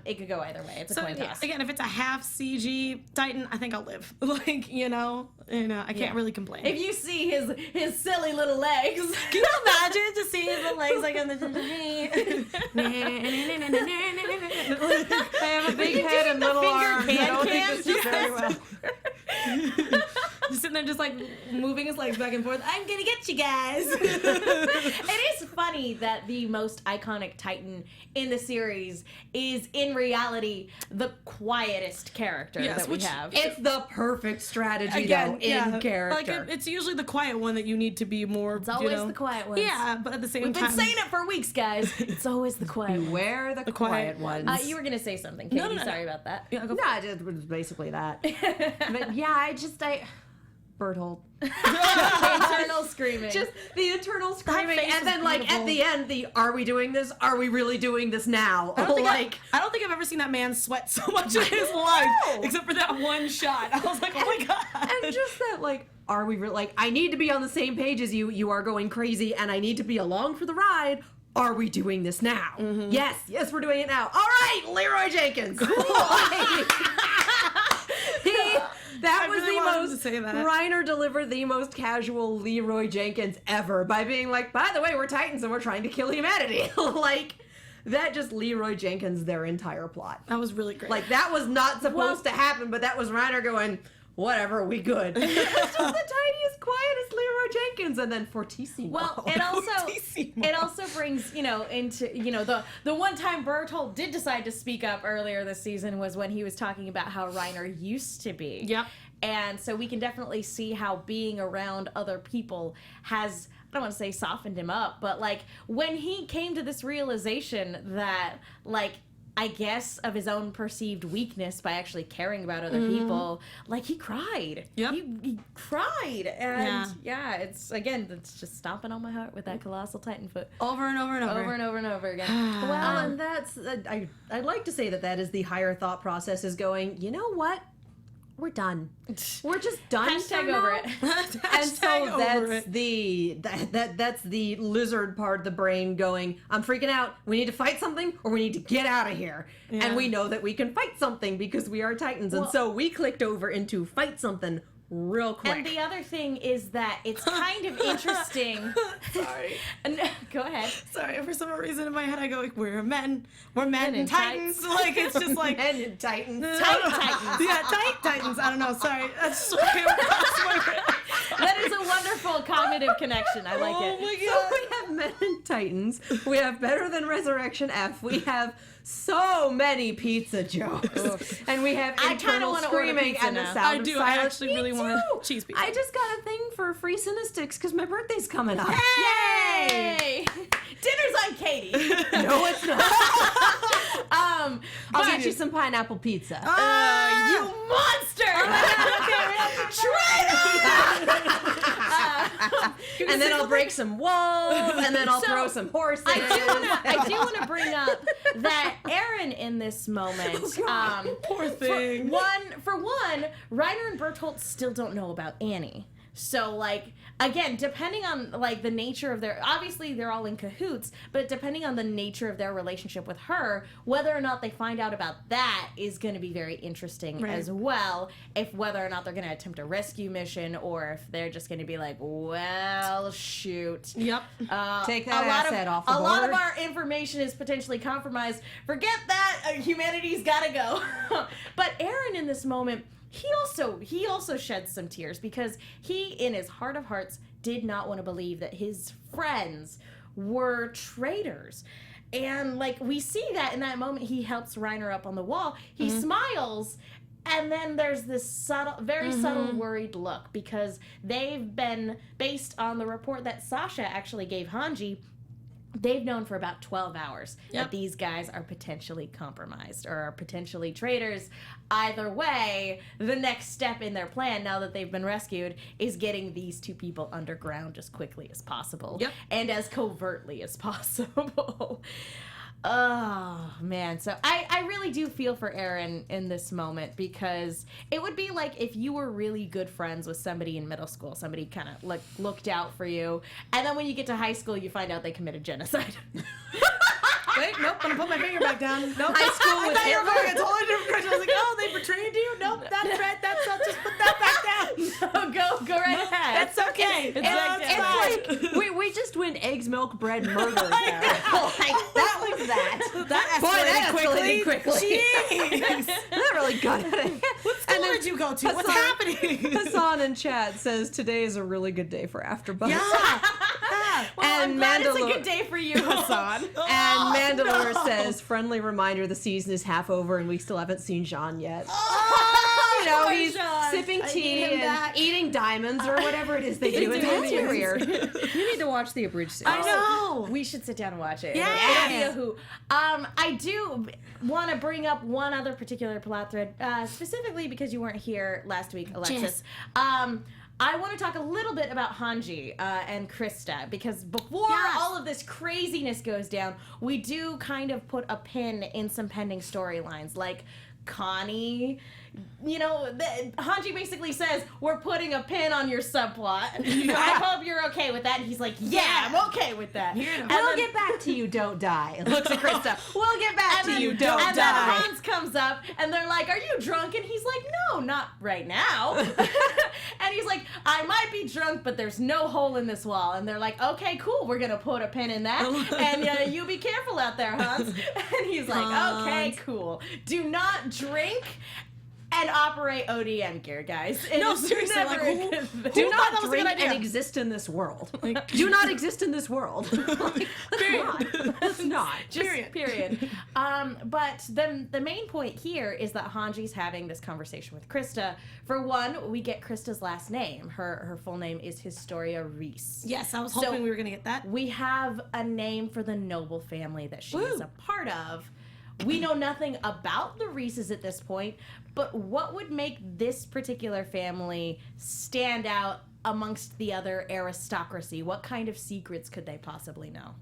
It could go either way. It's a So coin toss. again, if it's a half CG Titan, I think I'll live. Like, I can't really complain. If you see his silly little legs, Can you imagine just seeing his little legs like on the I have a big head and little arms. I don't think this is very well. just sitting there just like moving his legs back and forth. I'm gonna get you guys. It is funny that the most iconic Titan in the series is in reality the quietest character that we have. It's the perfect strategy though in character. Like it's usually the quiet one that you need to be more. It's always the quiet ones. Yeah, but at the same We've time, been saying it for weeks, guys. It's always the quiet ones. Beware the quiet ones. You were gonna say something, Katie. No. Sorry about that. Yeah, go No, it was basically that. But yeah, I Berthold. Internal screaming. Just the internal screaming, face and then was like beautiful. at the end, are we doing this? Are we really doing this now? I don't think I've ever seen that man sweat so much in his life, except for that one shot. I was like, oh my god. and just that like, are we like? I need to be on the same page as you. You are going crazy, and I need to be along for the ride. Are we doing this now? Mm-hmm. Yes, we're doing it now. All right, Leroy Jenkins. That was really the wanted to most. say that. Reiner delivered the most casual Leroy Jenkins ever by being like, by the way, we're Titans and we're trying to kill humanity. Like, that just Leroy Jenkins their entire plot. That was really great. Like, that was not supposed to happen, but that was Reiner going, whatever, we good. It's just the tiniest, quietest Leroy Jenkins, and then Fortissimo. Well, it also brings, into, the one time Bertolt did decide to speak up earlier this season was when he was talking about how Reiner used to be. Yep. And so we can definitely see how being around other people has, I don't want to say softened him up, but like when he came to this realization that like, I guess, of his own perceived weakness by actually caring about other people, like, he cried. Yep. He cried. And, it's just stomping on my heart with that colossal Titan foot. Over and over and over. Over and over and over again. well, and that's, I'd like to say that is the higher thought process is going, you know what? We're done. We're just done. Hashtag over it. And so that's the lizard part of the brain going, I'm freaking out. We need to fight something or we need to get out of here. Yeah. And we know that we can fight something because we are Titans. And so we clicked over into fight something real quick. And the other thing is that it's kind of interesting. Sorry. Go ahead. Sorry, for some reason in my head I go, like, we're men and in Titans. Like, it's just like... Men and Titans. Titans. Yeah, Titans. I don't know, sorry. That's just what came across my head. That is a wonderful cognitive connection. I like it. Oh my So god. we have Men and Titans. We have Better Than Resurrection F. We have so many pizza jokes. And we have I kinda internal wanna order screaming pizza and the now. sound I of do. I silence. actually Me really too. want cheese pizza. I just got a thing for free Cinestics because my birthday's coming up. Yay! Dinner's on Katie. No, it's not. I'll but- get you some pineapple pizza. You monster! And then I'll break some walls, and then I'll throw some horses. I do want to bring up that Aaron in this moment. Poor thing. For one, Reiner and Bertolt still don't know about Annie. So, like, again, depending on, like, the nature of their... Obviously, they're all in cahoots, but depending on the nature of their relationship with her, whether or not they find out about that is going to be very interesting as well. If whether or not they're going to attempt a rescue mission, or if they're just going to be like, well, shoot. Yep. Take that asset off the A lot board. of our information is potentially compromised. Forget that. Humanity's got to go. But Aaron, in this moment... He also sheds some tears because he, in his heart of hearts, did not want to believe that his friends were traitors. And, like, we see that in that moment he helps Reiner up on the wall. He smiles, and then there's this very subtle worried look because they've been, based on the report that Sasha actually gave Hanji, they've known for about 12 hours that these guys are potentially compromised or are potentially traitors. Either way, the next step in their plan, now that they've been rescued, is getting these two people underground as quickly as possible. Yep. And as covertly as possible. Oh, man. So I really do feel for Aaron in this moment because it would be like if you were really good friends with somebody in middle school, somebody kind of looked out for you, and then when you get to high school, you find out they committed genocide. Wait, nope, I'm gonna put my finger back down. Nope. High school with I thought you were Hitler. going a totally different direction. I was like, oh, they betrayed you? Nope, that's right. That's not, just put that back down. Go right ahead. That's okay. It's It's like we just went eggs, milk, bread, murder there. Like, that was that. That escalated quickly. Jeez. That really got out of hand. What school did you go to? What's happening? Hassan in chat says today is a really good day for AfterBuzz. Yeah. Well, And I'm glad it's a Mandalore- good day for you, Hassan. And Mandalore says, friendly reminder, the season is half over and we still haven't seen Jean yet. You know, he's Jean. sipping I tea need him and back. eating diamonds or whatever it is they do. It's weird. You need to watch the abridged series. I know. We should sit down and watch it. Yes. It'll be a hoot. I do want to bring up one other particular plot thread, specifically because you weren't here last week, Alexis. I want to talk a little bit about Hanji and Krista, because before all of this craziness goes down, we do kind of put a pin in some pending storylines, like Connie. You know, Hanji basically says, we're putting a pin on your subplot. I hope you're okay with that. And he's like, yeah, I'm okay with that. We'll get back to you, don't die. And looks at Krista. We'll get back to you, don't and die. then Hans comes up, and they're like, are you drunk? And he's like, no, not right now. And he's like, I might be drunk, but there's no hole in this wall. And they're like, okay, cool, we're going to put a pin in that. And you be careful out there, Hans. And he's like, okay, cool. Do not drink and operate ODM gear, guys. No, seriously, like, who- Do thought not that was a drink good idea? and exist in this world. Do not exist in this world. Like, let's not. Just period. But the main point here is that Hanji's having this conversation with Krista. For one, we get Krista's last name. Her full name is Historia Reese. Yes, I was hoping we were going to get that. We have a name for the noble family that she is a part of. We know nothing about the Reeses at this point, but what would make this particular family stand out amongst the other aristocracy? What kind of secrets could they possibly know?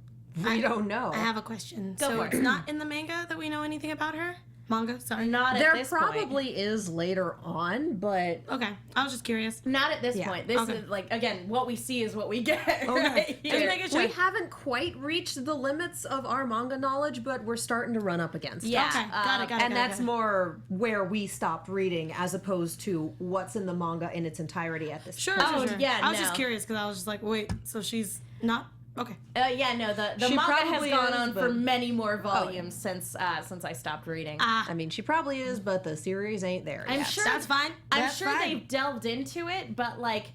We don't know. I have a question. Go so for it. it's not in the manga that we know anything about her? Manga, sorry. Not at There this point. probably is later on, but Okay, I was just curious. Not at this point. This Okay. is like, again, what we see is what we get. Okay. Right Just here. making sure. we haven't quite reached the limits of our manga knowledge, but we're starting to run up against it. Yeah. Okay, got it. And that's more where we stopped reading as opposed to what's in the manga in its entirety at this Sure, point. Oh, sure. yeah, I was no. just curious because I was just like, wait, so she's not? Okay. Yeah, no, the She manga has probably gone is, on but- for many more volumes since I stopped reading. Ah, I mean, she probably is, but the series ain't there I'm yet. sure that's fine. I'm That's sure fine. they've delved into it, but like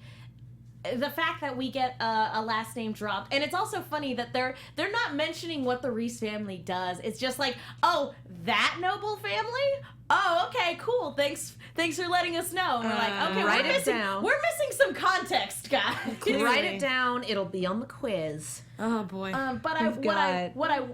the fact that we get a last name dropped, and it's also funny that they're not mentioning what the Reese family does. It's just like, oh, that noble family. Oh, okay, cool. Thanks for letting us know. And we're like, okay, write we're it missing, down. We're missing some context, guys. Write it down. It'll be on the quiz. Oh boy. But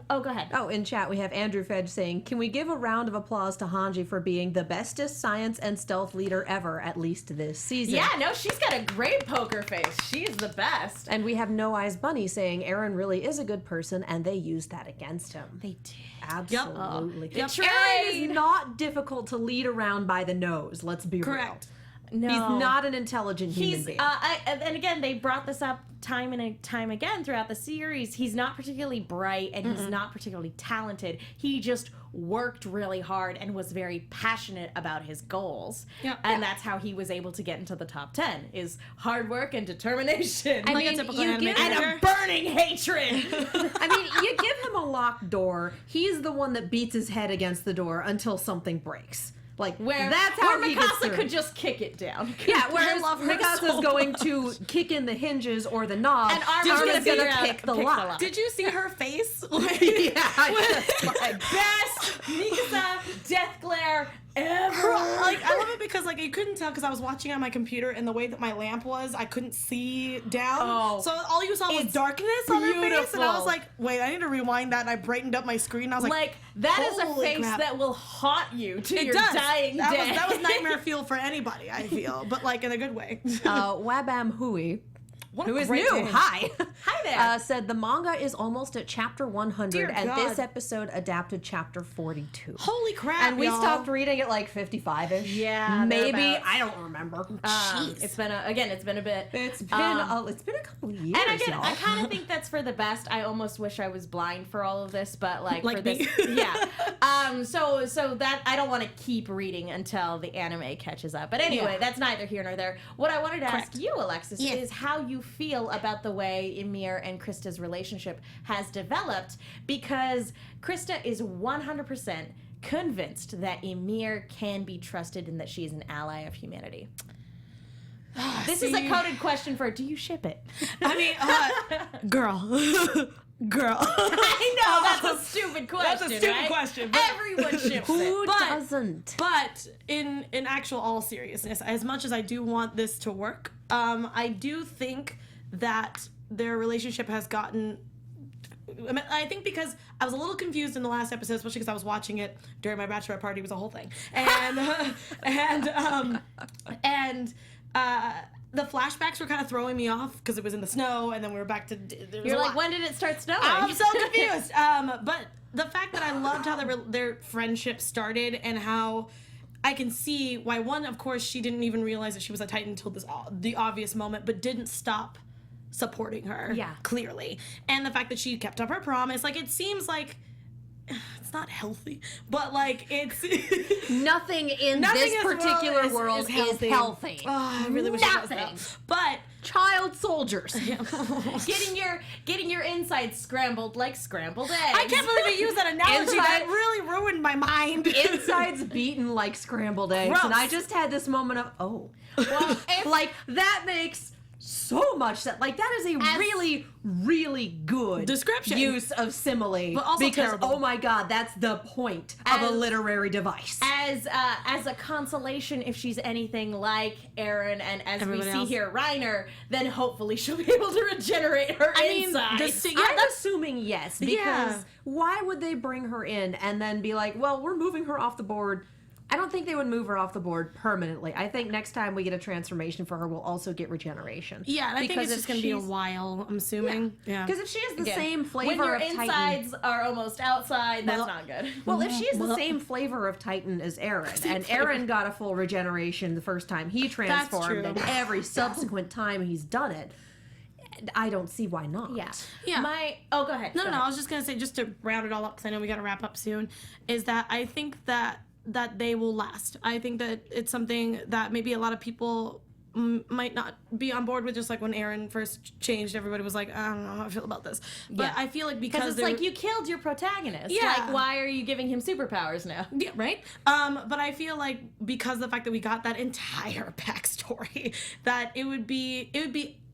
oh, go ahead. Oh, in chat we have Andrew Fedge saying, "Can we give a round of applause to Hanji for being the bestest science and stealth leader ever, at least this season?" Yeah, no, she's got a great poker face. She's the best. And we have No Eyes Bunny saying Aaron really is a good person, and they used that against him. They did. Absolutely. Yep. Aaron is not difficult to lead around by the nose. Let's be Correct. No. real. He's not an intelligent human He's being. and again, they brought this up time and time again throughout the series. He's not particularly bright and he's not particularly talented. He just worked really hard and was very passionate about his goals. Yep. And that's how he was able to get into the top 10 is hard work and determination. I Like a mean, typical you anime give and character. a burning hatred. I mean, you give him a locked door. He's the one that beats his head against the door until something breaks. Like, that's how he gets Mikasa through. could just kick it down. Yeah, whereas love her Mikasa's so going to kick in the hinges or the knob. And Arma's Arma's gonna gonna figure pick out- the pick lock. the lock. Did you see her face? Like, Yeah, just like, Best Mikasa death glare ever. like I love it because like you couldn't tell because I was watching on my computer and the way that my lamp was, I couldn't see down. Oh. So all you saw was It's darkness on her face, and I beautiful. was like, wait, I need to rewind that. And I brightened up my screen. And I was like, Like, that is a holy face crap. that will haunt you to it your does. dying that day. that was nightmare fuel for anybody. I feel, but like in a good way. Wabam Hui, What a who is great new, name. hi. Hi there. Said the manga is almost at chapter 100, Dear and God. this episode adapted chapter 42. Holy crap! And we y'all. stopped reading at like 55-ish. Yeah, maybe. thereabouts. I don't remember. It's been a bit. It's been a couple of years. And again, y'all. I kind of think that's for the best. I almost wish I was blind for all of this, but like for me. this, yeah. So that I don't want to keep reading until the anime catches up. But anyway, Yeah. that's neither here nor there. What I wanted to ask you, Alexis, Yeah. is how you feel about the way Amir and Krista'S relationship has developed, because Krista is 100% convinced that Amir can be trusted and that she is an ally of humanity. This is a coded question for, do you ship it? I mean, girl. Girl. I know, that's a stupid question. That's a stupid right? question. But Everyone ships it. Who doesn't? But in actual all seriousness, as much as I do want this to work, I do think that their relationship has gotten... I think because I was a little confused in the last episode, especially because I was watching it during my bachelorette party. It was a whole thing. The flashbacks were kind of throwing me off because it was in the snow, and then we were back to... You're like, when did it start snowing? I'm so confused. But the fact that I loved how their friendship started, and how I can see why, one, of course, she didn't even realize that she was a Titan until the obvious moment, but didn't stop supporting her. Yeah. Clearly. And the fact that she kept up her promise. Like, it seems like... It's not healthy, but like it's Nothing in this particular world is healthy. Oh, I really wish it was that. But Child soldiers. getting your insides scrambled like scrambled eggs. I can't believe you used that analogy. That really ruined my mind. Insides beaten like scrambled eggs. Gross. And I just had this moment of, well, like that makes so much sense. Like that is a really, really good description use of simile. But also because terrible. oh my god, that's the point of a literary device. As a consolation, if she's anything like Aaron and as Everybody we see else. here, Reiner, then hopefully she'll be able to regenerate her insides. I'm assuming yes, because why would they bring her in and then be like, well, we're moving her off the board? I don't think they would move her off the board permanently. I think next time we get a transformation for her, we'll also get regeneration. Yeah, and I think it's just going to be a while, I'm assuming. Yeah. Because if she has the same flavor when your of Titan... insides are almost outside, that's not good. Well, if she has the same flavor of Titan as Aaron, and Aaron got a full regeneration the first time he transformed, and every subsequent time he's done it, I don't see why not. Yeah. Go ahead. No, I was just going to say, just to round it all up, because I know we got to wrap up soon, is that I think that they will last. I think that it's something that maybe a lot of people might not be on board with. Just like when Aaron first changed, everybody was like, I don't know how I feel about this. But I feel like because it's like you killed your protagonist. Yeah. Like, why are you giving him superpowers now? Yeah, right? But I feel like because of the fact that we got that entire backstory, that it would be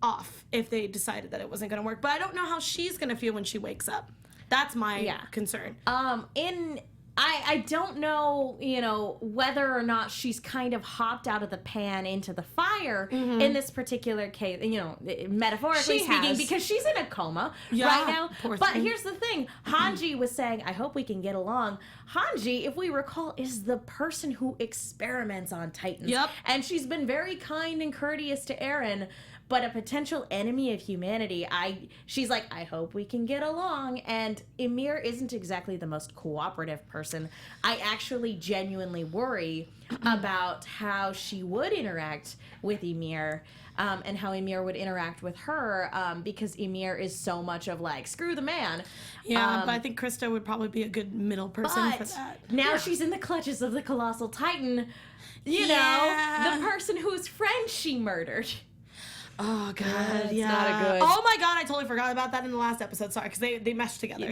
off if they decided that it wasn't going to work. But I don't know how she's going to feel when she wakes up. That's my concern. I don't know, whether or not she's kind of hopped out of the pan into the fire in this particular case, metaphorically speaking, because she's in a coma right now. But here's the thing. Hanji was saying, I hope we can get along. Hanji, if we recall, is the person who experiments on Titans. Yep. And she's been very kind and courteous to Aaron, but a potential enemy of humanity. She's like, I hope we can get along. And Amir isn't exactly the most cooperative person. I actually genuinely worry about how she would interact with Amir, and how Amir would interact with her, because Amir is so much of like, screw the man. Yeah, but I think Krista would probably be a good middle person for that. Now she's in the clutches of the colossal Titan, the person whose friend she murdered. Oh god, That's not a good. Oh my god, I totally forgot about that in the last episode. Sorry, because they meshed together.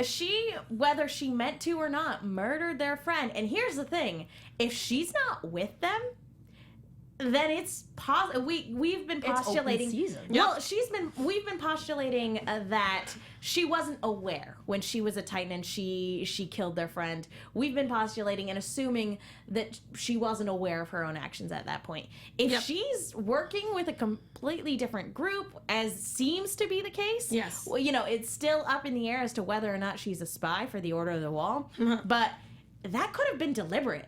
She, whether she meant to or not, murdered their friend. And here's the thing: if she's not with them, then it's we've been postulating. It's open season. Well, we've been postulating that she wasn't aware when she was a Titan and she killed their friend. We've been postulating and assuming that she wasn't aware of her own actions at that point. If she's working with a completely different group, as seems to be the case, well, it's still up in the air as to whether or not she's a spy for the Order of the Wall. But that could have been deliberate.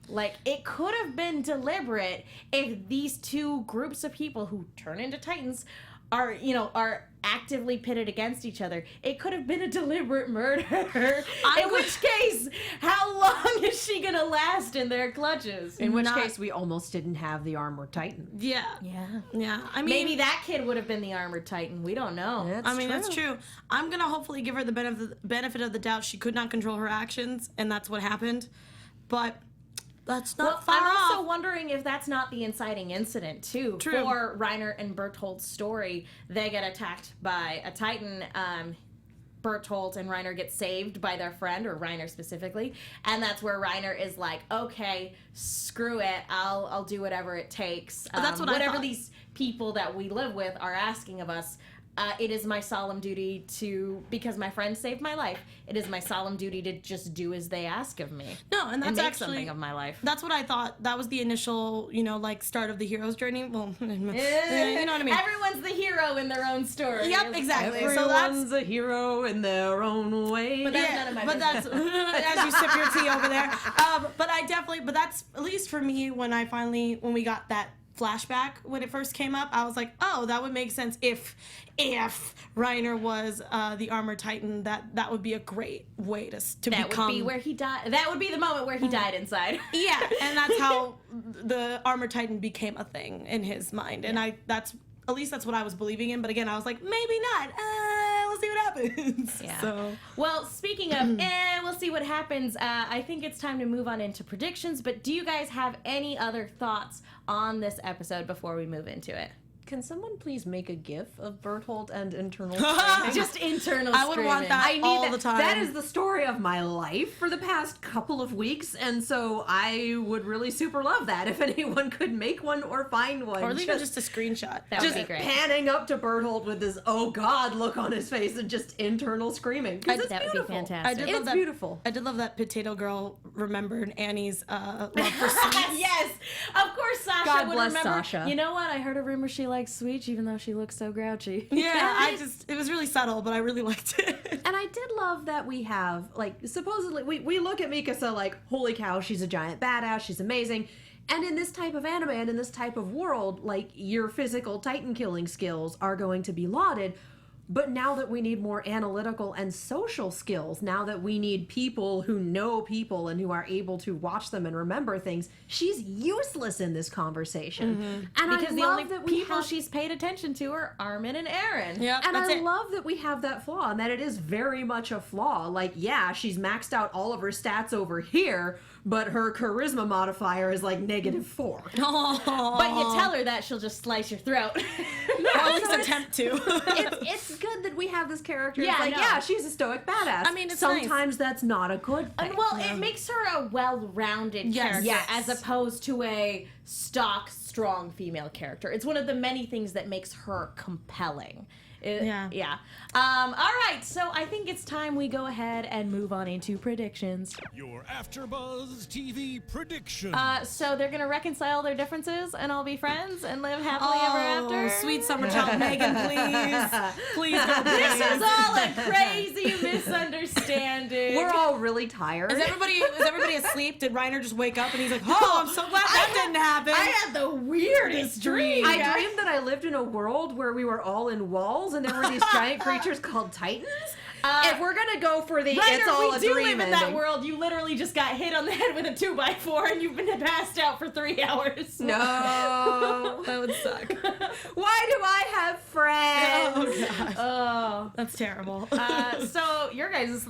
Like, it could have been deliberate if these two groups of people who turn into Titans are actively pitted against each other. It could have been a deliberate murder. In which case, how long is she gonna last in their clutches? In which case, we almost didn't have the armored Titan. Yeah. I mean, maybe that kid would have been the armored Titan. We don't know. That's true. I'm gonna hopefully give her the benefit of the doubt. She could not control her actions, and that's what happened. But that's Well, not far I'm off. also wondering if that's not the inciting incident, too. True. For Reiner and Bertholdt's story. They get attacked by a Titan. Bertholdt and Reiner get saved by their friend, or Reiner specifically. And that's where Reiner is like, okay, screw it. I'll do whatever it takes. That's what I whatever thought. these people that we live with are asking of us. It is my solemn duty to, because my friend saved my life, it is my solemn duty to just do as they ask of me. No, and that's make actually something of my life. That's what I thought. That was the initial, like start of the hero's journey. Well, you know what I mean. Everyone's the hero in their own story. Yep, exactly. So Everyone's that's a hero in their own way. But that's none of my but that's as you sip your tea over there. But that's at least for me when we got that flashback when it first came up, I was like, oh, that would make sense if Reiner was the armored titan. That would be a great way to that become. would be where he died. That would be the moment where he died inside. Yeah, and that's how the armored titan became a thing in his mind, and that's what I was believing in. But again, I was like, maybe not. We'll see what happens. Yeah. So. Well, speaking of, we'll see what happens. I think it's time to move on into predictions. But do you guys have any other thoughts on this episode before we move into it? Can someone please make a GIF of Bertholdt and internal screaming? Just internal I would want screaming. that. I need all that. the time. That is the story of my life for the past couple of weeks, and so I would really super love that if anyone could make one or find one. Or even just a screenshot. That would just be great. panning up to Bertholdt with this "oh God" look on his face and just internal screaming. 'Cause it's That would be beautiful. fantastic. It's beautiful. I did love that Potato Girl remembered Annie's love for sweets. Yes, of course Sasha God would bless remember. Sasha. You know what? I heard a rumor she likes sweets, even though she looks so grouchy. Yeah, it was really subtle, but I really liked it. And I did love that we have, like, supposedly, we look at Mikasa like, holy cow, she's a giant badass, she's amazing. And in this type of anime and in this type of world, like, your physical titan killing skills are going to be lauded. But now that we need more analytical and social skills, now that we need people who know people and who are able to watch them and remember things, she's useless in this conversation. And Because I the love only that we people have... she's paid attention to are Armin and Aaron. Yep, And that's I it. love that we have that flaw, and that it is very much a flaw. Like, yeah, she's maxed out all of her stats over here, but her charisma modifier is like -4. But you tell her that, she'll just slice your throat. Or at least attempt to. It's good that we have this character. Yeah, It's like, no. yeah, she's a stoic badass. I mean, it's sometimes that's not a good thing. And well, it makes her a well-rounded Yes. character Yes. as opposed to a stock, strong female character. It's one of the many things that makes her compelling. Yeah. All right, so I think it's time we go ahead and move on into predictions. Your AfterBuzz TV prediction. So they're gonna reconcile their differences and all be friends and live happily ever after. Sweet summer child Megan, please. Please go. This is all a crazy misunderstanding. We're all really tired. Is everybody asleep? Did Reiner just wake up and he's like, oh, I'm so glad that didn't happen. I had the weirdest dream. I dreamed that I lived in a world where we were all in walls and there were these giant creatures called Titans. If we're gonna go for the Reiner, it's all we a do dream live in that ending. world. You literally just got hit on the head with a 2x4 and you've been passed out for 3 hours. No. That would suck. Why do I have friends? Oh, gosh. Oh. That's terrible. So your guys'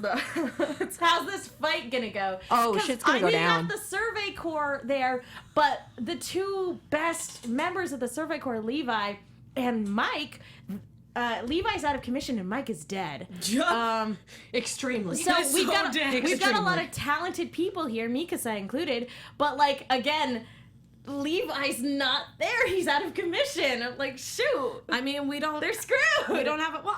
how's this fight gonna go? Oh, 'Cause shit's gonna go down. We got the Survey Corps there, but the two best members of the Survey Corps, Levi and Mike. Levi's out of commission and Mike is dead. Extremely. So we've got a lot Extremely. of talented people here, Mikasa included. But like again, Levi's not there. He's out of commission. I'm like, shoot. I mean, They're screwed. We don't have it. Well,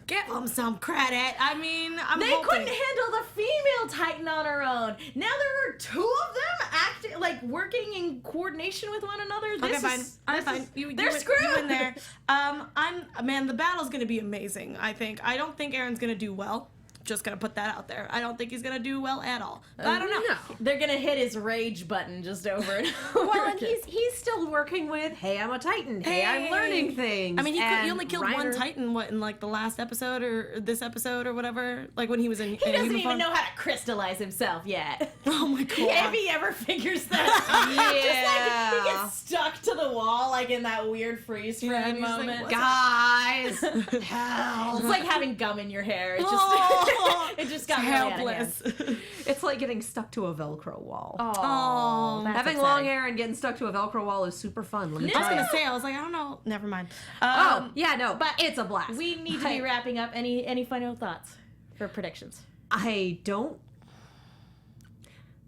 give them some credit. I mean, They couldn't handle the female Titan on her own. Now there are two of them acting like working in coordination with one another. Okay, fine. I'm fine. They're screwed. You in there. The battle's gonna be amazing. I think. I don't think Aaron's gonna do well. Just gonna put that out there. I don't think he's gonna do well at all. But I don't know. No. They're gonna hit his rage button just over and over. Well, and again. he's still working with, hey, I'm a Titan. Hey, I'm learning things. I mean, he And only killed one Reiner- Titan. What in like the last episode or this episode or whatever? Like when he was in. He doesn't even know how to crystallize himself yet. Oh my god. If he ever figures that out. Yeah. Just like he gets stuck to the wall, like in that weird freeze frame and he's like, moment. "What's Guys, help. It's like having gum in your hair. It's just Oh. It just got really out of hand. helpless. It's like getting stuck to a Velcro wall. Oh, that's Having upsetting. long hair and getting stuck to a Velcro wall is super fun. Let me I was tell gonna you. say, I was like, I don't know. Never mind. Oh, yeah, no, but it's a blast. We need to be wrapping up. Any final thoughts for predictions? I don't.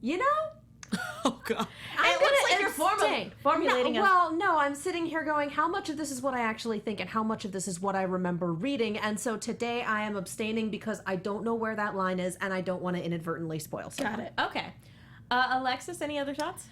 You know? Oh god. It looks like you're formulating no, a- Well, no, I'm sitting here going, how much of this is what I actually think and how much of this is what I remember reading? And so today I am abstaining because I don't know where that line is and I don't want to inadvertently spoil something. Got it. Okay. Alexis, any other thoughts?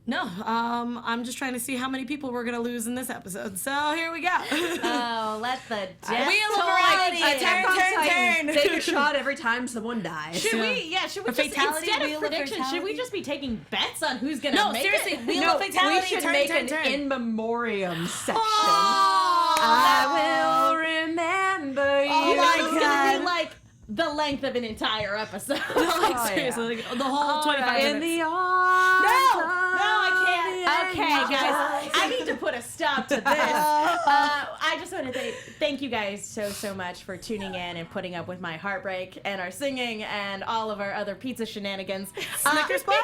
No, I'm just trying to see how many people we're gonna lose in this episode. So here we go. Oh, let the death Wheel of toll morality. begin. Attack on Turn. Titan. Take a shot every time someone dies. Should we just fatality, instead wheel of of predictions, should we fatality? just be taking bets on who's gonna No, make seriously, it? wheel No, of fatality. we should turn, make turn, an turn. in memoriam section. Oh, I will remember you. oh my God. It's gonna be like the length of an entire episode. Like Oh, seriously, like, the whole 25 In minutes. the arms. I can't. Okay, angels. guys, I need to put a stop to this. I just want to thank you guys so much for tuning in and putting up with my heartbreak and our singing and all of our other pizza shenanigans. Snickers bar?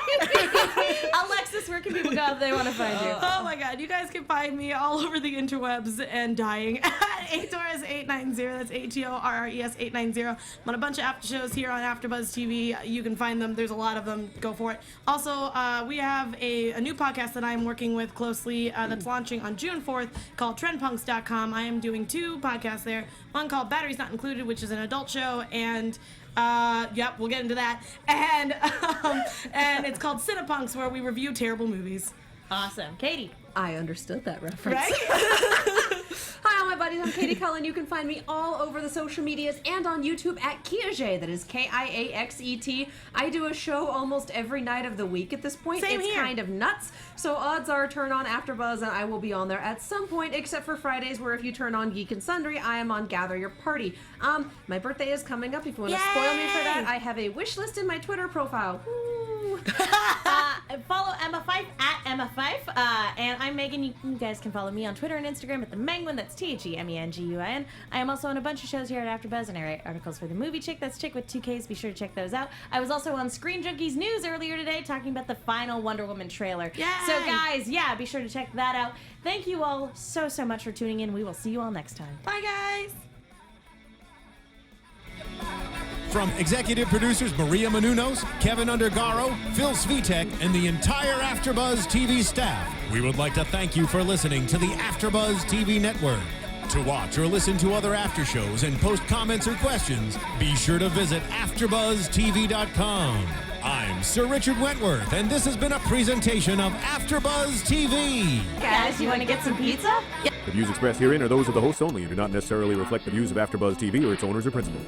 Alexis, where can people go if they want to find you? Oh my god, you guys can find me all over the interwebs and dying at ATORRES890. That's ATORRES890. I'm on a bunch of after shows here on AFTERBUZZ TV. You can find them. There's a lot of them. Go for it. Also, we have a new podcast that I'm working with closely that's launching on June 4th called TrendPunks.com. I am doing 2 podcasts there. One called Batteries Not Included, which is an adult show, and yep, we'll get into that. And it's called Cinepunks, where we review terrible movies. Awesome. Katie. I understood that reference. Right? Hi, all my buddies. I'm Katie Cullen. You can find me all over the social medias and on YouTube at Kiaxet. That is Kiaxet. I do a show almost every night of the week at this point. Same it's here. kind of nuts. So odds are turn on AfterBuzz and I will be on there at some point, except for Fridays where if you turn on Geek and Sundry, I am on Gather Your Party. My birthday is coming up. If you want to spoil me for that, I have a wish list in my Twitter profile. Woo. Follow Emma5 at Emma5. And I'm Megan. You guys can follow me on Twitter and Instagram at the Menguin. That's TheMenguin. I am also on a bunch of shows here at AfterBuzz, and I write articles for the Movie Chick. That's Chick with 2 Ks. Be sure to check those out. I was also on Screen Junkies News earlier today talking about the final Wonder Woman trailer. Yay! So guys, yeah, be sure to check that out. Thank you all so much for tuning in. We will see you all next time. Bye, guys. From executive producers Maria Menounos, Kevin Undergaro, Phil Svitek, and the entire AfterBuzz TV staff, we would like to thank you for listening to the AfterBuzz TV network. To watch or listen to other after shows and post comments or questions, be sure to visit AfterBuzzTV.com. I'm Sir Richard Wentworth, and this has been a presentation of AfterBuzz TV. Guys, you want to get some pizza? The views expressed herein are those of the hosts only and do not necessarily reflect the views of AfterBuzz TV or its owners or principals.